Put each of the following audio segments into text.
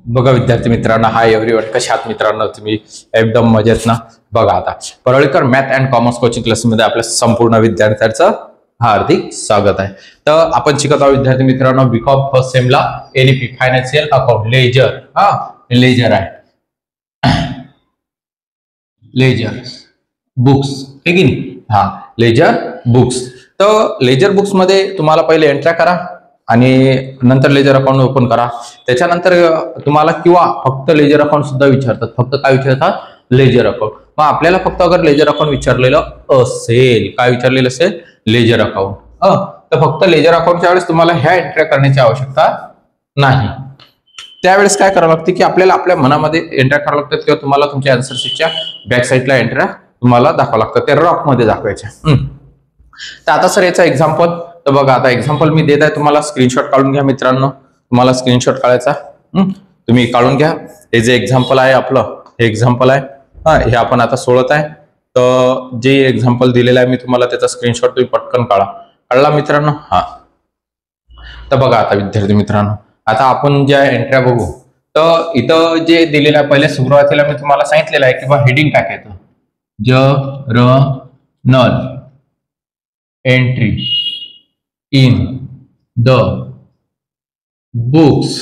बघा विद्यार्थी मित्रांनो, हाय एव्हरीवन, कशा आहात मित्रांनो तुम्ही? एकदम मजेत ना? बघा आता Parlikar math and commerce coaching क्लासमध्ये आपल्या संपूर्ण विद्यार्थ्यांचं हार्दिक स्वागत आहे. तर आपण शिकत आहोत विद्यार्थी मित्रांनो बीकॉम फर्स्ट सेमला NEP financial account ledger. Ledger आहे, लेजर बुक्स आहे की नाही? Ledger books. तर लेजर बुक्स मध्ये तुम्हाला पहिले एंट्री करा आणि नंतर लेजर अकाउंट ओपन करा. त्याच्यानंतर तुम्हाला किंवा फक्त लेजर अकाउंट सुद्धा विचारतात. फक्त काय विचारतात? Ledger account. मग आपल्याला फक्त अगर लेजर अकाउंट विचारलेलं असेल, काय विचारलेलं असेल? Ledger account. तर फक्त लेजर अकाउंटच्या वेळेस तुम्हाला ह्या एंट्री करण्याची आवश्यकता नाही. त्यावेळेस काय करावं लागते की आपल्याला आपल्या मनामध्ये एंट्री करावं लागतात किंवा तुम्हाला तुमच्या आन्सर शीटच्या बॅक साईडला एंट्री तुम्हाला दाखवावं लागतं. ते रफ मध्ये दाखवायच्या. तर आता सर याचा एक्झाम्पल. तर बघा आता एक्झाम्पल मी देत आहे तुम्हाला. स्क्रीनशॉट काढून घ्या मित्रांनो. तुम्हाला स्क्रीनशॉट काढायचा तुम्ही काढून घ्या. हे जे एक्झाम्पल आहे आपलं, हे एक्झाम्पल आहे. हे आपण आता सोडत आहे. तर जे एक्झाम्पल दिलेलं आहे मी तुम्हाला, त्याचा स्क्रीनशॉट तुम्ही पटकन काढला मित्रांनो. तर बघा आता विद्यार्थी मित्रांनो, आता आपण ज्या एंट्र्या बघू. तर इथं जे दिलेलं आहे, पहिले सुरुवातीला मी तुम्हाला सांगितलेलं आहे की बा हेडिंग टाकायचं. Journal entry in the books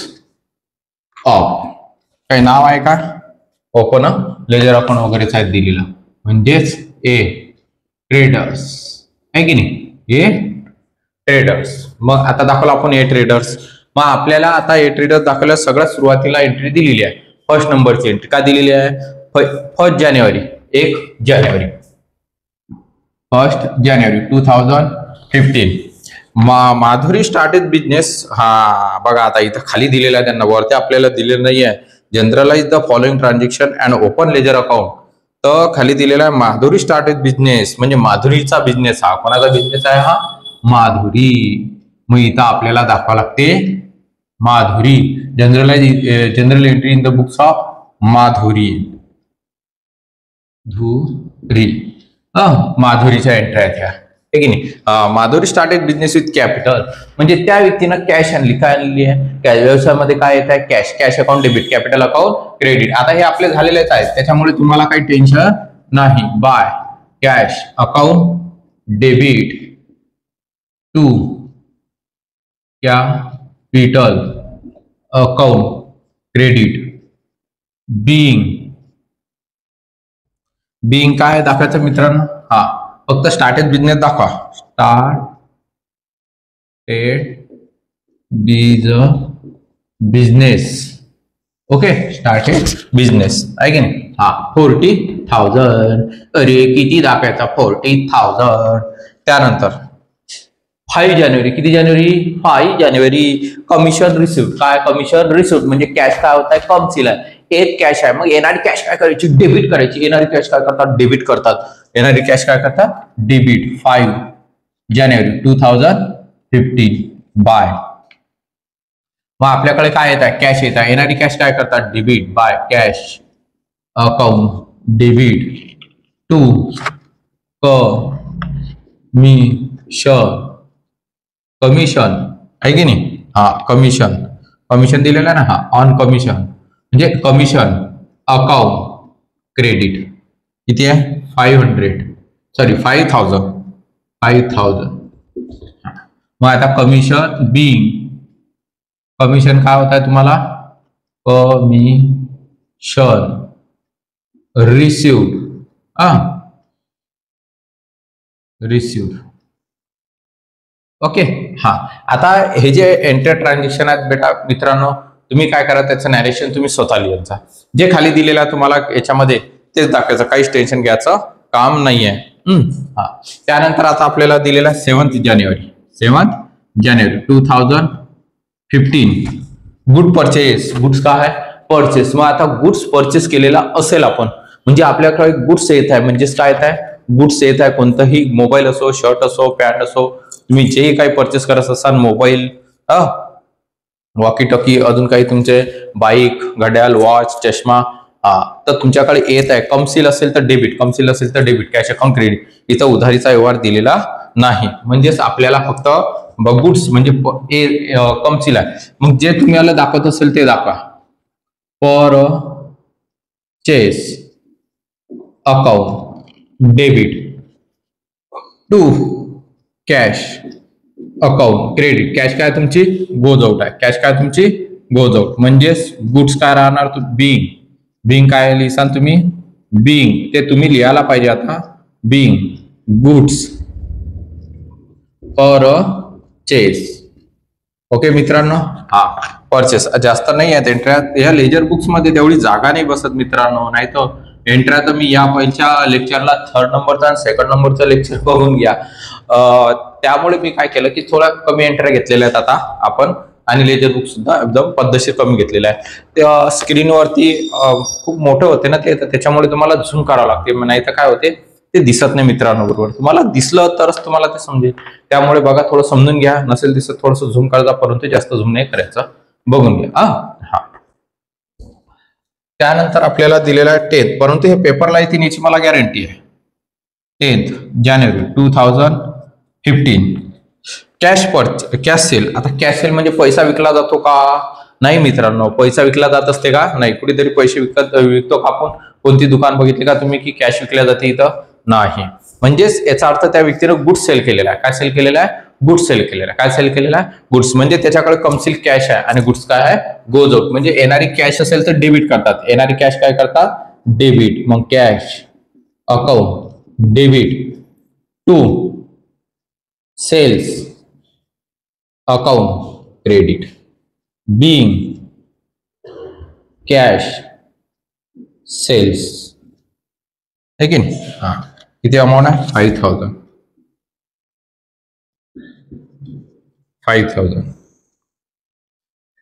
of, काही नाव आहे का? ओपन लेजर अकाउंट वगैरेच आहे दिलेला, म्हणजेच ए ट्रेडर्स आहे की नाही? ए ट्रेडर्स. मग आता दाखवलं आपण ए ट्रेडर्स. मग आपल्याला आता ए ट्रेडर्स दाखवल्या सगळ्यात सुरुवातीला एंट्री दिलेली आहे. फर्स्ट नंबरची एंट्री काय दिलेली आहे? 1 जानेवारी 2015. Madhuri started business. बघा आता इथं खाली दिलेला आहे, त्यांना वरती आपल्याला दिलेलं नाही आहे. Journalise the following transaction and open ledger account. तर खाली दिलेला आहे माधुरी स्टार्टेड बिझनेस, म्हणजे माधुरीचा बिझनेस. हा कोणाचा बिझनेस आहे? हा माधुरी. मग इथं आपल्याला दाखवा लागते Madhuri. General entry in the books of Madhuri. माधुरीच्या एंट्री आहेत ह्या, आहे की नाही? Madhuri started business with capital, म्हणजे त्या व्यक्तीनं कॅश आणली. काय आणली आहे? कॅश. व्यवसायामध्ये काय येत आहे? Cash. Cash account debit, capital account credit. आता हे आपले झालेलेच आहेत, त्याच्यामुळे तुम्हाला काही टेन्शन नाही. By cash account debit to capital account credit. Being काय दाखवायचं मित्रांनो? फक्त स्टार्टेड बिझनेस दाखवा. बिझनेस. ओके, स्टार्टेड बिझनेस आहे की नाही? 40,000. अरे किती दाखवायचा? 40,000. त्यानंतर 5 जानेवारी. किती जानेवारी? 5 जानेवारी. Commission receive. काय? कमिशन रिसिव्ह म्हणजे कॅश काय होत आहे? कम सील आहे. एक कॅश आहे. मग येणारी कॅश काय करायची? डेबिट करायची. येणारी कॅश काय करतात? डेबिट करतात. येणारी कॅश काय करतात? डेबिट. 5 जानेवारी 2015 बाय. मग आपल्याकडे काय येत आहे? कॅश येत आहे. येणारी कॅश काय करतात? Debit. By cash account debit to commission आहे की नाही? कमिशन दिलेलं आहे ना. ऑन कमिशन म्हणजे कमिशन अकाउंट क्रेडिट. किती आहे? 5,000. मग आता कमिशन कमिशन काय होत आहे तुम्हाला? Commission received. ओके. आता हे जे एंटर ट्रान्झॅक्शन आहेत बेटा मित्रांनो, तुम्ही काय करा, त्याचं नॅरेशन तुम्ही स्वतः लिहायचा. जे खाली दिलेलं आहे तुम्हाला याच्यामध्ये तेच दाखवायचं. काहीच टेन्शन घ्यायचं काम नाहीये. त्यानंतर आता आपल्याला दिलेला 7 जानेवारी 2015. Good purchase. गुड्स काय आहे? परचेस. मग आता गुड्स परचेस केलेला असेल आपण, म्हणजे आपल्याकडे गुड्स येत आहे. म्हणजेच काय येत आहे? गुड्स येत आहे. कोणतंही मोबाईल असो, शर्ट असो, पॅन्ट असो, तुम्ही जे काही परचेस करत असाल, मोबाईल, वॉकी टॉकी, अजून काही तुमचे बाईक, घड्याळ, वॉच, चष्मा, तर तुमच्याकडे येत आहे. कमसील असेल तर डेबिट, कमसील असेल तर डेबिट. Cash account credit. इथं उधारीचा व्यवहार दिलेला नाही. म्हणजेच आपल्याला फक्त गुड्स म्हणजे कमसील आहे. मग जे तुम्हाला दाखवत असेल ते दाखवा. Purchase account debit to cash account credit. Cash काय तुमची गोज आउट आहे. कॅश काय तुमची गोज आउट. म्हणजेच गुड्स काय राहणार बिंग. बिंग काय लिहिसाल तुम्ही बिंग. ते तुम्ही लिहायला पाहिजे आता. Bing goods purchase. ओके मित्रांनो. हा परचेस जास्त नाही आहेत एंट्र्या या लेजर बुक्स मध्ये. तेवढी जागा नाही बसत मित्रांनो. नाही तर एंट्र्या तर मी या पहिल्या लेक्चरला 3rd नंबरचा आणि 2nd नंबरचा लेक्चर बघून घ्या. त्यामुळे मी काय केलं की थोडा कमी एंट्र्या घेतलेल्या आहेत आता आपण. आणि लेजर बुक सुद्धा एकदम पद्धतशीर कमी घेतलेला आहे. त्या स्क्रीनवरती खूप मोठे होते ना ते, त्याच्यामुळे तुम्हाला झूम करावं लागते. नाही तर काय होते ते दिसत नाही मित्रांनो बरोबर. तुम्हाला दिसलं तरच तुम्हाला ते समजेल. त्यामुळे बघा थोडं समजून घ्या. नसेल दिसत थोडस झूम करता, परंतु जास्त झूम नाही करायचं. बघून घ्या. हा त्यानंतर आपल्याला दिलेला आहे 10th. परंतु हे पेपरला येतील याची मला गॅरंटी आहे. 10th जानेवारी 2015 कॅश सेल. आता कॅश सेल म्हणजे पैसा विकला जातो का? नाही मित्रांनो. पैसा विकला जात असते का? नाही. कुठेतरी पैसे विकतो का आपण? कोणती दुकान बघितली का तुम्ही की कॅश विकल्या जाते? इथं नाही. म्हणजेच याचा अर्थ त्या व्यक्तीनं गुड्स सेल केलेला आहे. काय सेल केलेला आहे? गुड्स सेल केलेला आहे. काय सेल केलेला आहे? गुड्स. म्हणजे त्याच्याकडे कमसेल कॅश आहे आणि गुड्स काय आहे? Goes out. म्हणजे येणारी कॅश असेल तर डेबिट करतात. येणारी कॅश काय करतात? डेबिट. मग cash account debit to sales account credit being cash sales. है की नाही? हा किती अमाऊंट आहे? 5,000.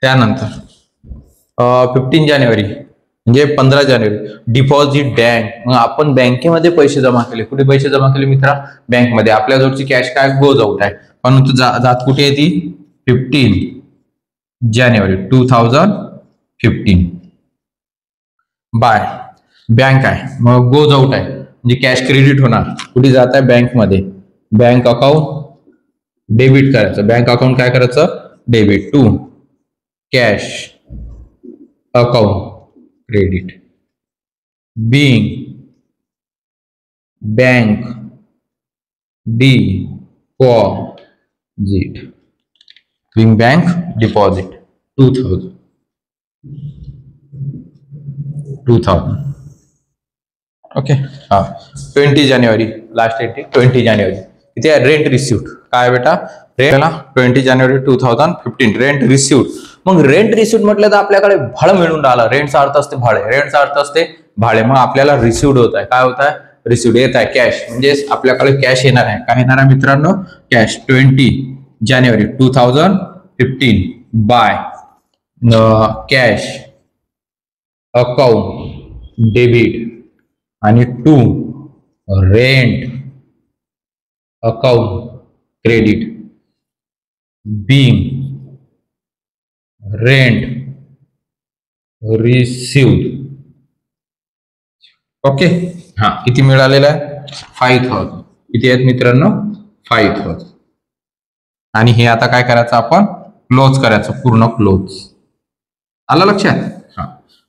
त्यानंतर 15 जानेवारी म्हणजे 15 जानेवारी डिपॉझिट बँक. मग आपण बँकेमध्ये पैसे जमा केले. कुठे पैसे जमा केले मित्रा? बँकमध्ये. आपल्या जवळची कॅश काय गोज आउट आहे. परंतु जात कुठे आहे ती? 15 जानेवारी 2015 बाय बँक आहे. मग गोज आउट आहे म्हणजे कॅश क्रेडिट होणार. कुठे जात आहे? बँकमध्ये. बँक अकाउंट डेबिट करायचं. बँक अकाउंट काय करायचं? Debit to cash account credit being bank deposit. Being bank deposit 2000. Okay. हा 20 जानेवारी लास्ट डेट 20 जानेवारी. इथे रेंट रिसिव्ड. काय बेटा? रेंटला 20 जानेवारी 2015 रेंट रिसिव्ड. मग रेंट रिसिव्ड म्हटलं तर आपल्याकडे भाडं मिळून राहिलं. रेंटचा अर्थ असते भाडे. रेंटचा अर्थ असते भाडे. मग आपल्याला रिसिव्ड होत आहे. काय होत आहे? रिसिव्ड येत आहे कॅश. म्हणजे आपल्याकडे कॅश येणार आहे. काय येणार आहे मित्रांनो? कॅश 20 जानेवारी 2015 बाय कॅश अकाउंट डेबिट आणि to rent account credit being rent received. Okay. हा किती मिळालेला आहे? 5,000. किती आहेत मित्रांनो? 5,000. आणि हे आता काय करायचं आपण? क्लोज करायचं. पूर्ण क्लोज. आलं लक्षात? हा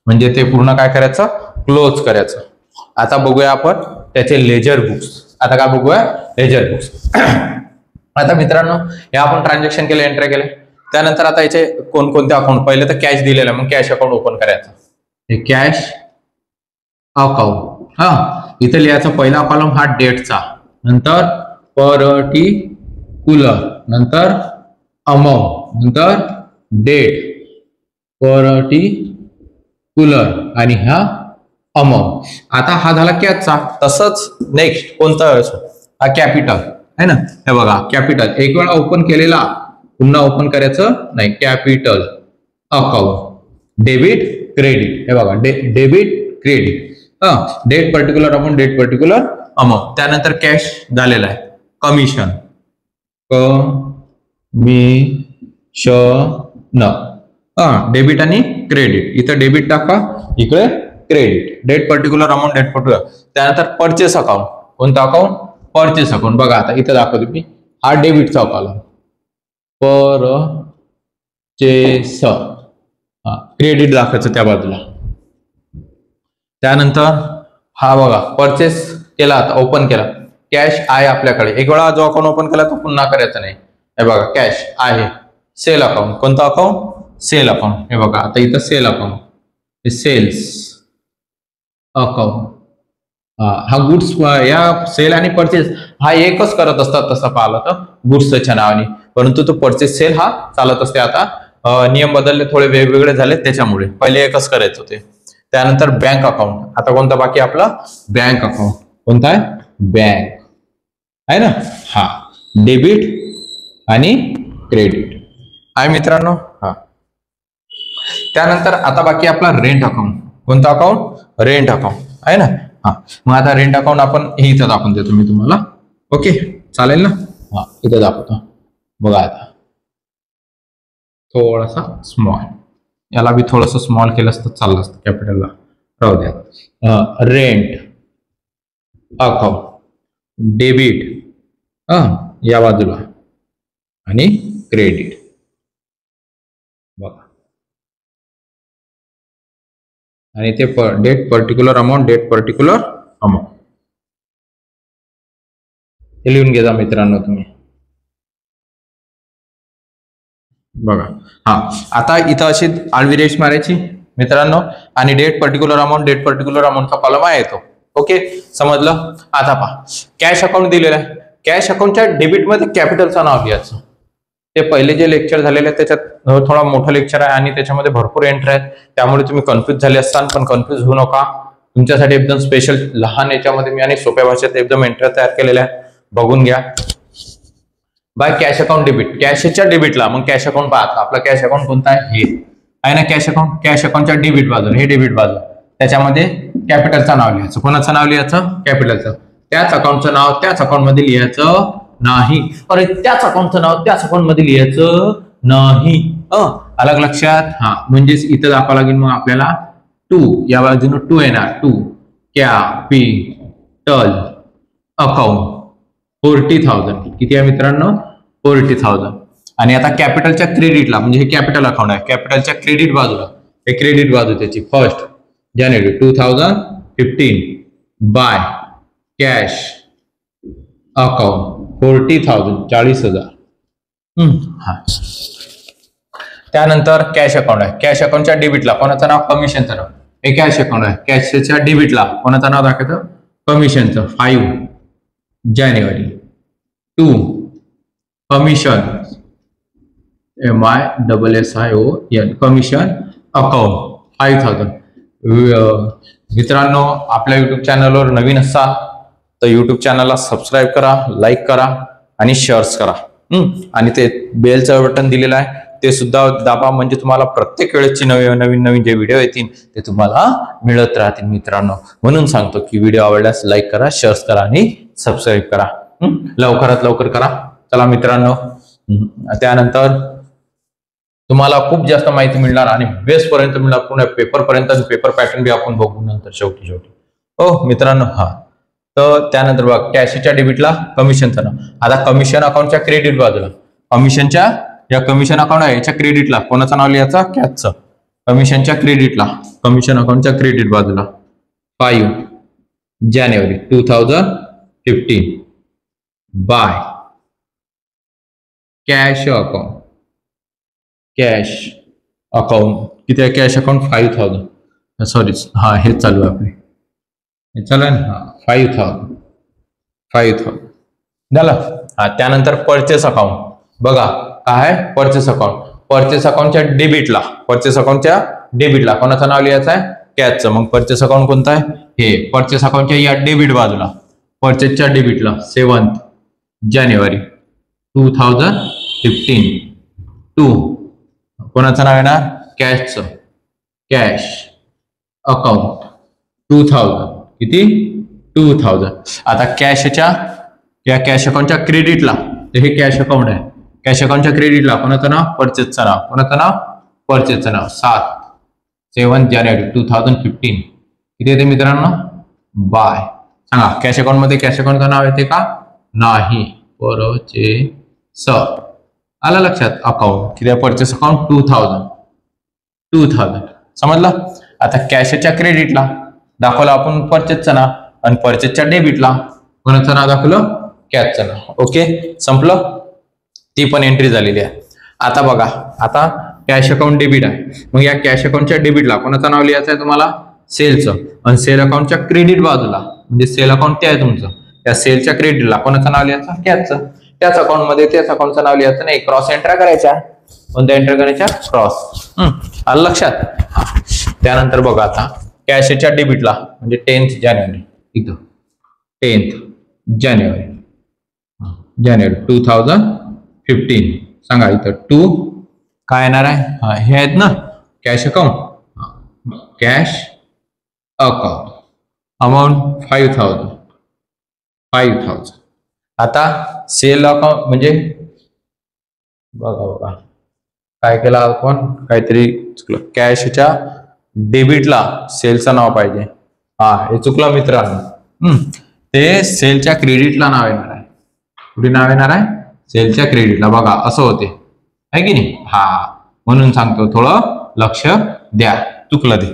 म्हणजे ते पूर्ण काय करायचं? क्लोज करायचं. आता बघूया आपण त्याचे लेजर बुक्स. आता काय बघूया? Ledger books. आता मित्रांनो हे आपण ट्रान्झॅक्शन केले, एंट्री केले. त्यानंतर आता याचे कोणकोणते अकाउंट? पहिले तर कॅश दिलेला. मग कॅश अकाउंट ओपन करायचं. हे कॅश अकाउंट. हा इथे लिहायचा पहिला कॉलम हा डेटचा. नंतर पर्टिक्युलर. नंतर अमाऊंट. नंतर डेट पर्टिक्युलर आणि हा अमाऊंट. आता हा झाला कॅशचा. तसंच नेक्स्ट कोणता? हा कॅपिटल है ना. हे बघा कॅपिटल. एक वेळा ओपन केलेला पुन्हा ओपन करायचं नाही. Capital account debit credit. हे बघा debit credit. Date particular amount. Date particular amount. त्यानंतर कॅश झालेला आहे. कमिशन डेबिट आणि क्रेडिट. इथं डेबिट टाका, इकडे credit. Date particular amount. Date particular. त्यानंतर परचेस अकाउंट. कोणता अकाउंट? Purchase account. बघा आता इथं दाखवतो मी. हा डेबिटचा कॉलम. परचेस. क्रेडिट दाखवायचं त्या बाजूला. त्यानंतर हा बघा परचेस केला, आता ओपन केला, कॅश आहे आपल्याकडे. एक वेळा जो अकाउंट ओपन केला तो पुन्हा करायचा नाही. हे बघा कॅश आहे. सेल अकाउंट, कोणतं अकाउंट? Sale account. हे बघा आता इथं सेल अकाउंट, हे सेल्स अकाउंट. हा गुड्स, या सेल आणि परचेस हा एकच करत असतात तसं पाहिलं तर गुड्सच्या नावाने, परंतु तो परचेस सेल हा चालत असते. आता नियम बदलले, थोडे वेगवेगळे झाले त्याच्यामुळे, पहिले एकच करायचं होते. त्यानंतर बँक अकाउंट. आता कोणता बाकी आपला? Bank account. कोणता आहे? बँक आहे ना. हा डेबिट आणि क्रेडिट आहे मित्रांनो. हा त्यानंतर आता बाकी आपला रेंट अकाउंट. कोणता अकाउंट? रेंट अकाउंट आहे ना. हा मग आता रेंट अकाउंट आपण हे इथं दाखवून देतो मी तुम्हाला. ओके चालेल ना. हा इथं दाखवतो बघा. आता थोडासा स्मॉल, याला बी थोडस स्मॉल केलं असतं चाललं असतं, कॅपिटलला राहू द्या. रेंट अकाउंट डेबिट या बाजूला आणि क्रेडिट बघा. आणि ते date particular amount, date particular amount हे लिहून घ्या मित्रांनो तुम्ही बघा. हा आता इथं अशी आडवी रेष मारायची मित्रांनो, आणि date particular amount, date particular अमाऊंटचा कॉलम आहे तो. ओके समजलं. आता पहा कॅश अकाउंट दिलेला आहे. कॅश अकाउंटच्या डेबिट मध्ये कॅपिटलचं नाव लिहायचं. ते पहिले जे लेक्चर झालेले आहेत त्याच्यात थोडा मोठा लेक्चर आहे आणि त्याच्यामध्ये भरपूर एंट्री आहेत, त्यामुळे तुम्ही कन्फ्युज झाले असताल, पण कन्फ्युज होऊ नका. तुमच्यासाठी एकदम स्पेशल लहान याच्यामध्ये मी आणि सोप्या भाषेत एकदम एंट्री तयार केलेल्या आहेत, बघून घ्या. बाय कॅश अकाउंट डेबिट, कॅशच्या डेबिटला मग कॅश अकाउंट पाहता. आपला कॅश अकाउंट कोणता आहे? हे आहे ना कॅश अकाउंट. कॅश अकाउंटच्या डेबिट बाजू, हे डेबिट बाजू, त्याच्यामध्ये कॅपिटलचं नाव लिहायचं. कोणाचं नाव लिहायचं? कॅपिटलचं. त्याच अकाउंटचं नाव त्याच अकाउंट मध्ये लिहायचं नाही. अरे त्याच अकाउंटचं नाव त्याच अकाउंट मध्ये लिहायचं नाही. अलग लक्षात. हा म्हणजेच इथं दाखवावं लागेल मग आपल्याला टू, या बाजूने टू येणार. To capital account 40,000. किती आहे मित्रांनो? 40,000. आणि आता कॅपिटलच्या क्रेडिटला, म्हणजे हे कॅपिटल अकाउंट आहे, कॅपिटलच्या क्रेडिट बाजूला, हे क्रेडिट बाजू त्याची 1 जानेवारी 2015 बाय कॅश अकाउंट 40,000 40,000. हा त्यानंतर कॅश अकाउंट आहे. कॅश अकाउंटच्या डेबिटला कोणाचं नाव? कमिशनचं नाव. हे कॅश अकाउंट आहे. कॅशच्या डेबिटला कोणाचं नाव दाखवायचं? कमिशनचं. 5 जानेवारी 2 कमिशन MISSION कमिशन अकाउंट 5,000. मित्रांनो आपल्या युट्यूब चॅनलवर नवीन असाल तर युट्यूब चॅनलला सबस्क्राईब करा, लाईक करा आणि शेअर्स करा. आणि ते बेलचं बटन दिलेलं आहे ते सुद्धा दाबा, म्हणजे तुम्हाला प्रत्येक वेळेची नवीन जे व्हिडिओ येतील ते तुम्हाला मिळत राहतील मित्रांनो. म्हणून सांगतो की व्हिडिओ आवडल्यास लाईक करा, शेअर्स करा आणि सबस्क्राईब करा. लवकरात लवकर करा. चला मित्रांनो, त्यानंतर तुम्हाला खूप जास्त माहिती मिळणार आणि बेस पर्यंत मिळणार, पुन्हा पेपर पर्यंत. पेपर पॅटर्न बी आपण बघू नंतर शेवटी. हो मित्रांनो. हा तर त्यानंतर बघा कॅशच्या डेबिटला कमिशनचं नाव. आता कमिशन अकाउंटच्या क्रेडिट बाजूला, कमिशनच्या या कमिशन अकाउंट आहे याच्या क्रेडिटला कोणाचं नाव लिहायचं? कॅशचं. कमिशनच्या क्रेडिटला, कमिशन अकाउंटच्या क्रेडिट बाजूला 5 जानेवारी 2015 by cash account. Cash account किती आहे? Cash account 5,000. सॉरी हा हेच चालू आहे आपले, हे चालू आहे ना. 5,000 झालं. हा त्यानंतर परचेस अकाउंट बघा काय आहे? Purchase account. परचेस अकाउंटच्या डेबिटला, परचेस अकाउंटच्या डेबिटला कोणाचं नाव लिहायचं आहे? कॅशचं. मग परचेस अकाउंट कोणतं आहे? हे परचेस अकाउंटच्या या डेबिट बाजूला, परचेसच्या डेबिटला 7 जानेवारी 2015 टू कोणाचं नाव येणार? कॅशचं. Cash account 2,000. किती? 2,000. आता कॅशच्या या कॅश अकाउंटच्या क्रेडिटला, हे कॅश अकाउंट आहे, कॅश अकाउंटच्या क्रेडिटला कोणाचं नाव? परचेसचं नाव. कोणाचं नाव? परचेसचं नाव. 7 जानेवारी 2015 किती येते मित्रांनो? बाय. सांगा कॅश अकाउंट मध्ये कॅश अकाउंटचं नाव येते का? नाही. परचेस आला लक्षात. अकाउंट किती आहे? परचेस अकाउंट 2,000 समजलं. आता कॅशच्या क्रेडिटला दाखवलं आपण परचेसचं नाव, आणि परचेसच्या डेबिटला कोणाचं नाव दाखवलं, कॅशचं नाव. ओके, संपलं, ती पण एंट्री झालेली आहे. आता बघा, आता कॅश अकाउंट डेबिट आहे. मग या कॅश अकाउंटच्या डेबिटला कोणाचं नाव लिहायचं आहे तुम्हाला, सेलचं. आणि सेल अकाउंटच्या क्रेडिट बाजूला, म्हणजे सेल अकाउंट ते आहे तुमचं, त्या सेलच्या क्रेडिटला कोणाचं नाव लिहायचं, कॅशचं. त्याच अकाउंट मध्ये त्याच अकाउंटचं नाव लिहायचं नाही, क्रॉस एंट्री करायच्या. कोणत्या एंट्री करायच्या, क्रॉस. आलं लक्षात. त्यानंतर बघा, आता कॅशच्या डेबिटला म्हणजे 10th जानेवारी, इथं 10th जानेवारी 2015 सांगा. इथं 2 काय येणार आहे, हे आहेत ना cash account, cash account amount 5,000. आता सेल अकाउंट म्हणजे बघा काय केलं आपण, काहीतरी चुकलं. कॅशच्या डेबिटला सेलचं नाव पाहिजे, हे चुकलं मित्रांनो. ते सेलच्या क्रेडिटला नाव येणार आहे. कुठे नाव येणार आहे, सेलच्या क्रेडिटला. बघा असं होते आहे की नाही, म्हणून सांगतो, थोडं लक्ष द्या, चुकलं ते.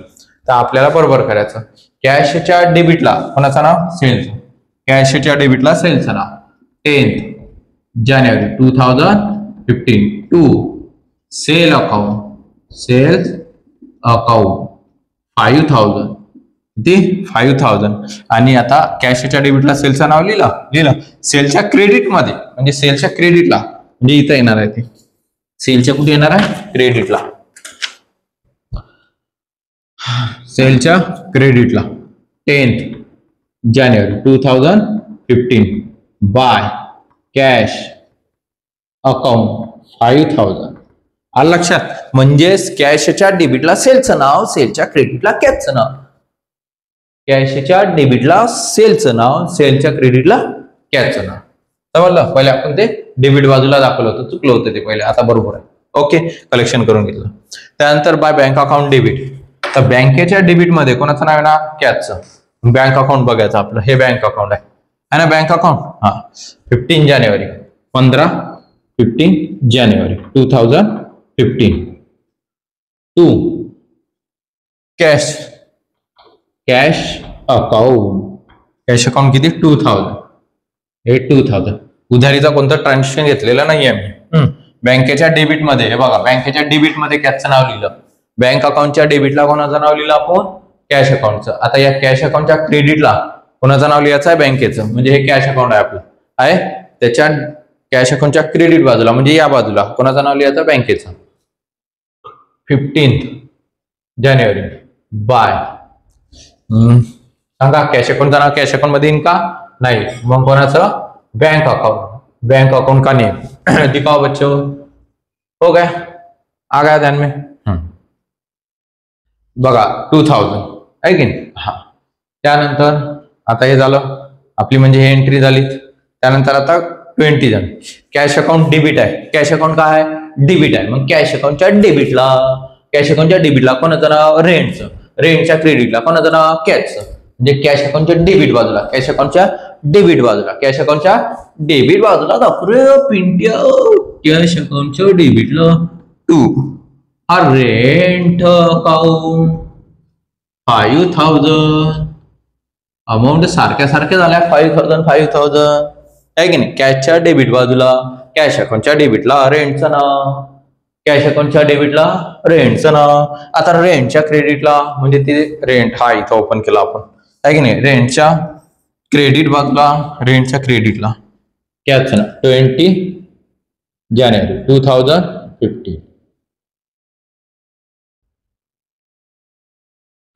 तर आपल्याला बरोबर करायचं. कॅशच्या डेबिटला कोणाचं नाव, सेलचं. कॅशच्या डेबिटला सेलचं नाव 10th जानेवारी 2015 टू सेल अकाउंट 5,000. किती, 5,000. आणि आता कॅशच्या डेबिटला सेलचं नाव लिहिलं. सेलच्या क्रेडिटमध्ये म्हणजे सेलच्या क्रेडिटला, म्हणजे इथं येणार आहे ते, सेलच्या कुठे येणार आहे, क्रेडिटला. सेलच्या क्रेडिटला 10th जानेवारी 2015 बाय कॅश अकाउंट 5,000. आलं लक्षात. म्हणजेच कॅशच्या डेबिटला सेलचं नाव, सेलच्या क्रेडिटला कॅशचं नाव. कॅशच्या डेबिटला सेलचं नाव, सेलच्या क्रेडिटला कॅशचं नाव. समजलं. पहिले आपण ते डेबिट बाजूला दाखवलं होतं, चुकलं होतं ते पहिले, आता बरोबर आहे. ओके, कलेक्शन करून घेतलं. त्यानंतर बाय बँक अकाउंट डेबिट. तर बँकेच्या डेबिट मध्ये कोणाचं नाव येणार, कॅशचं. बँक अकाउंट बघायचं आपलं, हे बँक अकाउंट आहे ना, बँक अकाउंट. 15 जानेवारी 2015 to cash account. Cash account किती, 2,000. हे 2,000. उधारीचा कोणतं ट्रान्झॅक्शन घेतलेलं नाही आम्ही. बँकेच्या डेबिट मध्ये, हे बघा, बँकेच्या डेबिट मध्ये कॅशचं नाव लिहिलं. बँक अकाउंटच्या डेबिटला कोणाचं नाव लिहिलं आपण, कॅश अकाउंटचं. आता या कॅश अकाउंटच्या क्रेडिटला कोणाचं नाव लिहायचं आहे, बँकेचं. म्हणजे हे कॅश अकाउंट आहे आपलं, आहे. त्याच्या कॅश अकाउंटच्या क्रेडिट बाजूला म्हणजे या बाजूला कोणाचं नाव लिहायचं, बँकेचं. 15th जानेवारी बाय, सांगा कॅश अकाउंटचं नाव कॅश अकाउंट मध्ये येईल का, नाही. मग कोणाचं, बैंक अकाउंट. बैंक अकाउंट का नेम दिखाओ बच्चों, हो गया, आ गया ध्यान में. बघा 2,000 आहे की नाही. त्यानंतर आता हे झालं आपली, म्हणजे हे एंट्री झाली. त्यानंतर आता 20 झाली. कॅश अकाउंट डेबिट आहे. कॅश अकाउंट काय आहे, डेबिट आहे. मग कॅश अकाउंटच्या डेबिटला कोणाचं नाव, रेंटचं. रेंटच्या क्रेडिटला कोणाचं नाव, कॅशचं. म्हणजे कॅश अकाउंटच्या डेबिट बाजूला, कॅश अकाउंटच्या डेबिट बाजूला दाखवूया पिंट्या. कॅश अकाउंटच्या डेबिटला 2 रेंट अकाउंट 5,000. अमाऊंट सारख्या झाल्या, 5,000 आहे की नाही. कॅशच्या डेबिट बाजूला, कॅश अकाउंटच्या डेबिटला रेंटचं नाव, कॅश अकाउंटच्या डेबिटला रेंटचं नाव. आता रेंटच्या क्रेडिटला म्हणजे ते रेंट इथं ओपन केला आपण, आहे की नाही. रेंटच्या क्रेडिट बाजूला, रेंटच्या क्रेडिटला कॅशचं नाव 20 जानेवारी 2015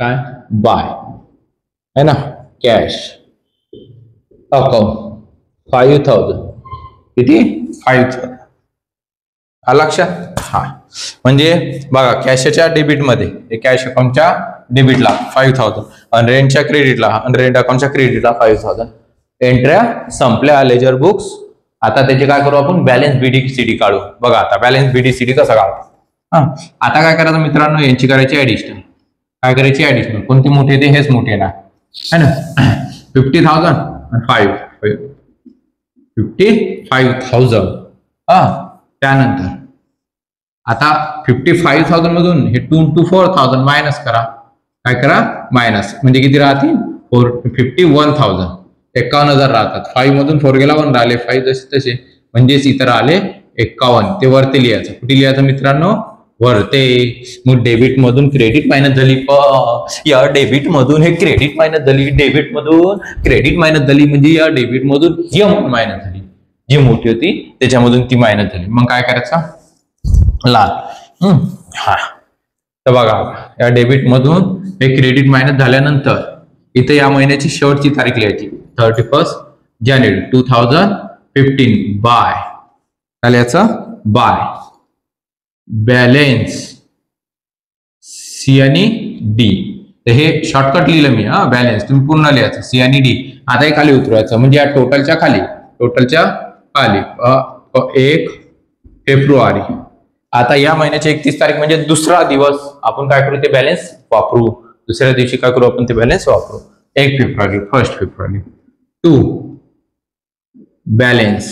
काय, बाय, है ना, कॅश अकाउंट 5,000. किती, 5,000. लक्षात. म्हणजे बघा, कॅशच्या डेबिट मध्ये कॅश अकाउंटच्या डेबिटला 5,000 आणि रेंटच्या क्रेडिटला आणि रेंट अकाउंटच्या क्रेडिटला 5,000. एंट्र्या संपल्या लेजर बुक्स. आता त्याचे काय करू आपण, बॅलन्स BDCD काढू. बघा आता बॅलन्स BDCD कसं काढतो. आता काय करायचं मित्रांनो, यांची करायची ऍडिशनल. काय करायची, ऍडिशनल. कोणती मोठी येते, हेच मोठी येणार है ना. 50,000 आणि 55,000. त्यानंतर आता 55,000 मधून हे 2 to 4,000 मायनस करा. काय करा मायनस, म्हणजे किती राहतील 51,000, 51,000 राहतात. 5 मधून 4 गेला 1 राहिले, 5 जसे तसे, म्हणजेच इतर आले 51. ते वरती लिहायचं. कुठे लिहायचं मित्रांनो? वरते. मग डेबिट मधून क्रेडिट मायनस झाली, या डेबिट मधून हे क्रेडिट मायनस झाली, डेबिट मधून क्रेडिट मायनस झाली, म्हणजे या डेबिट मधून ही अमाऊंट मायनस झाली, जी मोठी होती त्याच्यामधून ती मायनस झाली. मग काय करायचं? लाल. हा, तर बघा या डेबिट मधून हे क्रेडिट मायनस झाल्यानंतर इथे या महिन्याची शेवटची तारीख लिहायची 31 जानेवारी 2015 बाय, याचं बाय बॅलेन्स सी आणि डी. तर हे शॉर्टकट लिहिलं मी, बॅलेन्स तुम्ही पूर्ण लिहायचं सी आणि डी. आता हे खाली उतरवायचं, म्हणजे या टोटलच्या खाली 1 फेब्रुवारी. आता या महिन्याची 31 तारीख म्हणजे दुसरा दिवस, आपण काय करू? ते बॅलन्स वापरू. दुसऱ्या दिवशी काय करू? आपण ते बॅलन्स वापरू. 1 फेब्रुवारी 1 फेब्रुवारी 2 बॅलन्स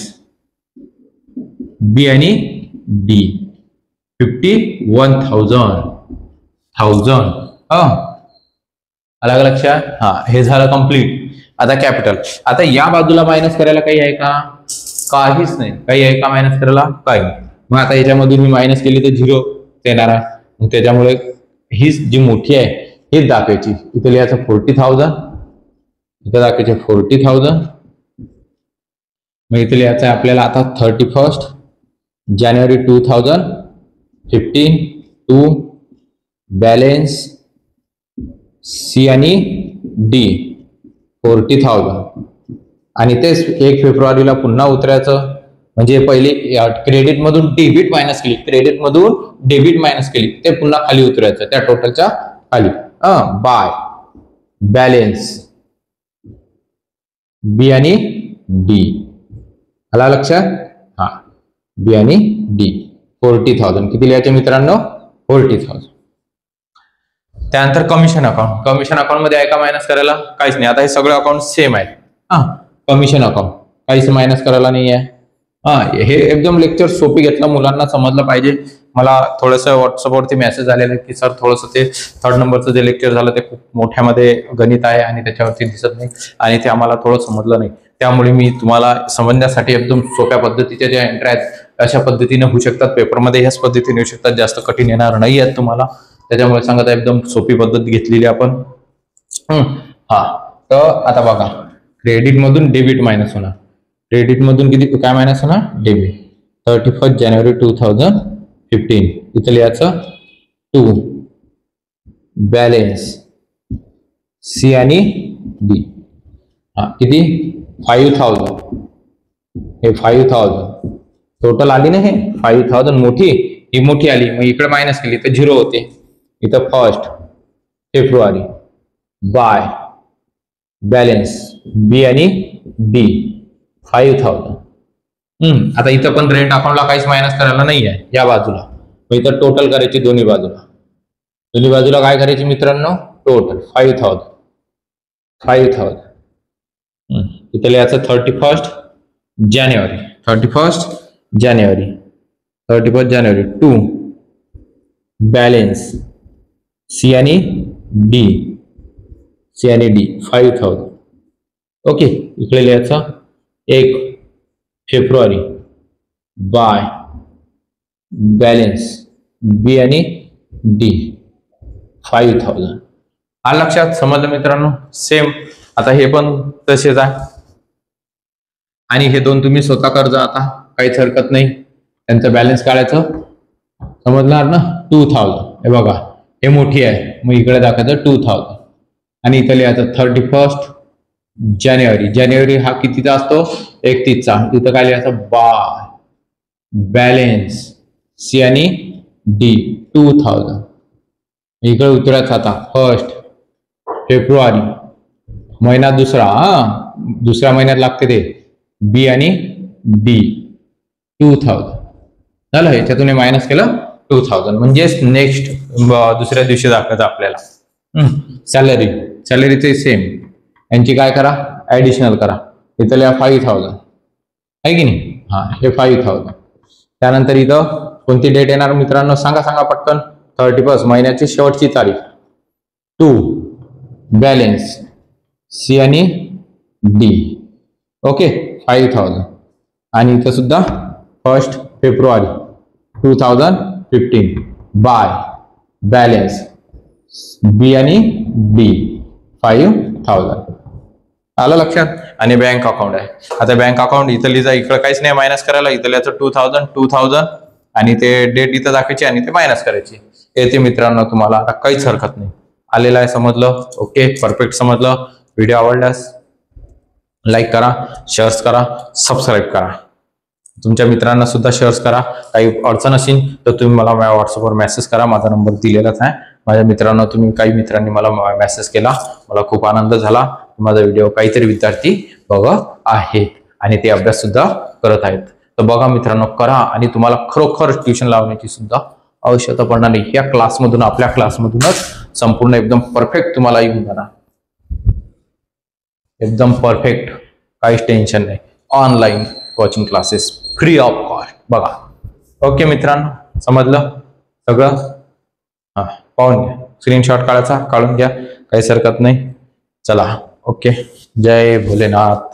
बी आणि डी 51,000. अलग लक्षात? हा, हे झालं कंप्लीट. आता कॅपिटल. आता या बाजूला मायनस करायला काही आहे का? काहीच नाही. काही आहे का मायनस करायला? काही नाही. मग आता याच्यामधून मी मायनस केली तर 0 येणार आहे. मग त्याच्यामुळे ही जी मोठी आहे हेच दाखवायची. इथे लिहायचं 40,000, इथे दाखवायचे 40,000. मग इथे लिहायचं आहे आपल्याला आता 31 जानेवारी 2015 टू बॅलेन्स सी आणि डी 40,000. आणि तेच 1 फेब्रुवारीला पुन्हा उतरायचं, म्हणजे पहिले क्रेडिट मधून डेबिट मायनस केली, क्रेडिट मधून डेबिट मायनस केली, ते पुन्हा खाली उतरायचं त्या टोटलच्या खाली. बाय बॅलेन्स बी आणि डी. आला लक्षात? हा, बी आणि डी 40,000. किती लिहायचे मित्रांनो? 40,000. त्यानंतर कमिशन अकाउंट. कमिशन अकाउंट मध्ये आहे का मायनस करायला? काहीच नाही. आता हे सगळे अकाउंट सेम आहेत. कमिशन अकाउंट काहीच मायनस करायला नाही आहे. हे एकदम लेक्चर सोपी घेतलं, मुलांना समजलं पाहिजे. मला थोडंसं व्हॉट्सअपवरती मेसेज आलेले की सर थोडंसं ते 3rd नंबरचं जे लेक्चर झालं ते खूप मोठ्यामध्ये गणित आहे आणि त्याच्यावरती दिसत नाही आणि ते आम्हाला थोडं समजलं नाही. त्यामुळे मी तुम्हाला समजण्यासाठी एकदम सोप्या पद्धतीचे जे एंट्री आहेत अशा पद्धतीने होऊ शकतात पेपरमध्ये, ह्याच पद्धतीने येऊ शकतात, जास्त कठीण येणार नाही आहेत तुम्हाला. त्याच्यामुळे सांगत आहे एकदम सोपी पद्धत घेतलेली आपण. तर आता बघा, क्रेडिट मधून डेबिट मायनस होणार. क्रेडिट मधून किती काय मायनस होणार? डेबिट. 31 जानेवारी 2015 इथं लिहायचं 2 बॅलेन्स सी आणि डी. किती? 5,000. हे 5,000 टोटल आली ना, हे 5,000 मोठी, ही मोठी आली. मग इकडे मायनस केली तर 0 होते. इथं 1 फेब्रुवारी बाय बॅलेन्स बी आणि डी 5,000. आता इथं पण रेंट अकाउंटला काहीच मायनस करायला नाही आहे या बाजूला. मग इथं टोटल करायची दोन्ही बाजूला. दोन्ही बाजूला काय करायची मित्रांनो? टोटल 5,000. इथं लिहायचं 31 जानेवारी 2 बॅलेन्स सी आणि डी 5,000. ओके, इकडे लिहायचं 1 फेब्रुवारी बाय बॅलेन्स बी आणि डी 5,000. लक्षात? समजलं मित्रांनो? सेम. आता हे पण तसेच आहे आणि हे दोन तुम्ही स्वतः कर्ज, आता काहीच हरकत नाही. त्यांचं बॅलन्स काढायचं, समजणार ना? 2,000. हे बघा, हे मोठी आहे, मग इकडे दाखवायचं 2,000 आणि इथं लिहायचं 31 जानेवारी हा कितीचा असतो? 31चा. इथं काय लिहायचं? बाय बॅलेन्स सी आणि डी 2,000. इकडे उतरायचं आता 1 फेब्रुवारी महिना दुसऱ्या महिन्यात लागते ते बी आणि डी 2,000 झालं. ह्याच्यातून मायनस केलं 2,000, म्हणजेच नेक्स्ट दुसऱ्या दिवशी दाखवायचं आपल्याला. सॅलरीचे सेम, यांची काय करा? ऍडिशनल करा. इथं लिहा 5,000 आहे की नाही? हे 5,000. त्यानंतर इथं कोणती डेट येणार मित्रांनो? सांगा पटकन. 31 महिन्याची शेवटची तारीख. 2 बॅलन्स सी आणि डी. ओके 5000. आणि इथं सुद्धा 1 फेब्रुवारी 2015 बाय बॅलन्स बी आणि डी 5000. आलं लक्षात. आणि बँक अकाउंट आहे. आता बँक अकाउंट इथं लिहिजा, इकडं काहीच नाही मायनस करायला. इथं लिहायचं 2000 आणि ते डेट इथं दाखवायची आणि ते मायनस करायची. येते मित्रांनो तुम्हाला आता काहीच हरकत नाही. आलेलं आहे, समजलं. ओके परफेक्ट समजलं. व्हिडिओ आवडल्यास लाईक करा, शेअर्स करा, सबस्क्राईब करा. तुमच्या मित्रांना सुद्धा शेअर्स करा. काही अडचण असेल तर तुम्ही मला माझ्या व्हॉट्सअपवर मेसेज करा. माझा नंबर दिलेलाच आहे. माझ्या मित्रांना काही मित्रांनी मला मेसेज केला, मला खूप आनंद झाला. माझा व्हिडिओ काहीतरी विद्यार्थी बघत आहे आणि ते अभ्यास सुद्धा करत आहेत. तर बघा मित्रांनो, करा. आणि तुम्हाला खरोखर ट्युशन लावण्याची सुद्धा आवश्यकता पडणार नाही. या क्लासमधून, आपल्या क्लासमधूनच संपूर्ण एकदम परफेक्ट तुम्हाला येऊन जाणार. एकदम परफेक्ट, काहीच टेन्शन नाही. Online coaching classes free of cost. बघा. ओके मित्रांनो, समजलं सगळं. पाहून घ्या, स्क्रीनशॉट काढायचा काढून घ्या, काहीच हरकत नाही. चला ओके. जय भोलेनाथ.